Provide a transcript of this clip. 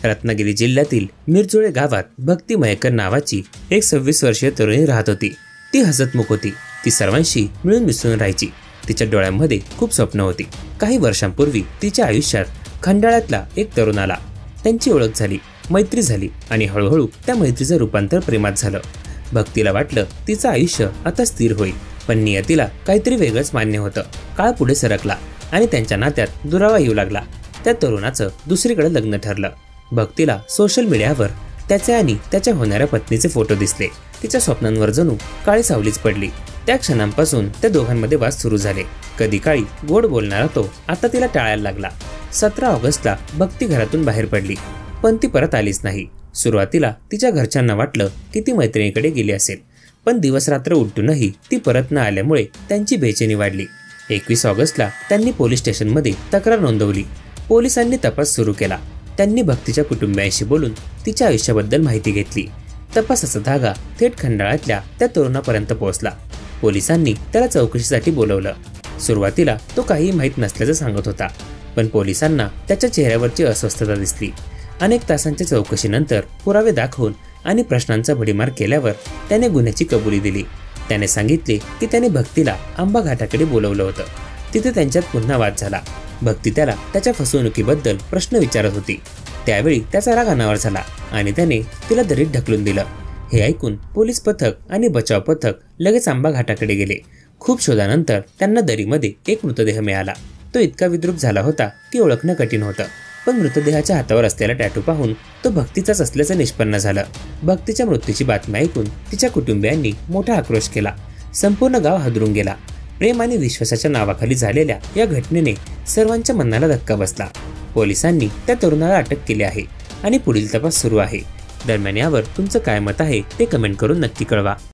रत्नागिरी जिल्ह्यातील मिरजोळे गावात भक्ती मयेकर नावाची एक 26 वर्षीय तरुणी राहत होती। ती हसतमुख होती। ती सर्वांशी मिळून मिसळून राहायची। तिच्या डोळ्यांमध्ये खूप स्वप्न होती। काही वर्षांपूर्वी तिच्या आयुष्यात खंडाळ्यातला एक तरुण आला। त्यांची ओळख झाली, मैत्री झाली आणि हळूहळू त्या मैत्रीचं रूपांतर प्रेमात झालं। भक्तीला वाटलं तिचं आयुष्य आता स्थिर होईल, पण नियतीला काहीतरी वेगळंच मान्य होतं। काळ पुढे सरकला आणि त्यांच्या नात्यात दुरावा येऊ लागला। त्या तरुणाचं दुसरीकडे लग्न ठरलं। भक्तीला सोशल मीडियावर त्याचे आणि त्याच्या होणाऱ्या पत्नीचे फोटो दिसले। तिच्या स्वप्नांवर जणू काळी सावलीच पडली। त्या क्षणांपासून त्या दोघांमध्ये वाद सुरू झाले। कधी काळी गोड बोलणारा तो आता तिला टाळायला लागला। 17 ऑगस्टला भक्ती घरातून बाहेर पडली, पण ती परत आलीच नाही। सुरुवातीला तिच्या घरच्यांना वाटलं की ती मैत्रिणीकडे गेली असेल, पण दिवस रात्र उलटूनही ती परत न आल्यामुळे त्यांची बेचैनी वाढली। 21 ऑगस्टला त्यांनी पोलीस स्टेशनमध्ये तक्रार नोंदवली। पोलिसांनी तपास सुरू केला। त्यांनी भक्तीच्या कुटुंबियांशी बोलून तिच्या आयुष्याबद्दल माहिती घेतली। तपासाचा धागा थेट खंडाळ्यातल्या त्या तरुणापर्यंत पोहोचला। पोलिसांनी त्याला चौकशीसाठी बोलवलं। सुरुवातीला तो काही माहीत नसल्याचं सांगत होता, पण पोलिसांना त्याच्या चेहऱ्यावरची अस्वस्थता दिसली। अनेक तासांच्या चौकशीनंतर पुरावे दाखवून आणि प्रश्नांचा भडीमार केल्यावर त्याने गुन्ह्याची कबुली दिली। त्याने सांगितले की त्याने भक्तीला आंबा घाटाकडे बोलवलं होतं। तिथे त्यांच्यात पुन्हा वाद झाला। भक्ती त्याला त्याच्या फसवणुकीबद्दल प्रश्न विचारत होती। त्यावेळी त्याचा राग अनावर झाला आणि त्याने तिला दरीत ढकलून दिलं। हे ऐकून पोलीस पथक आणि बचाव पथक लगेच आंबा घाटाकडे गेले। खूप शोधानंतर त्यांना दरीमध्ये एक मृतदेह मिळाला। तो इतका विद्रूप झाला होता की ओळखणं कठीण होतं, पण मृतदेहाच्या हातावर असलेला टॅटू पाहून तो भक्तीचाच असल्याचं निष्पन्न झालं। भक्तीच्या मृत्यूची बातमी ऐकून तिच्या कुटुंबियांनी मोठा आक्रोश केला। संपूर्ण गाव हादरून गेला। प्रेम आणि विश्वासाच्या नावाखाली झालेल्या या घटनेने सर्वांच्या मनाला धक्का बसला। पोलिसांनी त्या तरुणाला अटक केली आहे आणि पुढील तपास सुरू आहे। दरम्यान यावर तुमचं काय मत आहे ते कमेंट करून नक्की कळवा।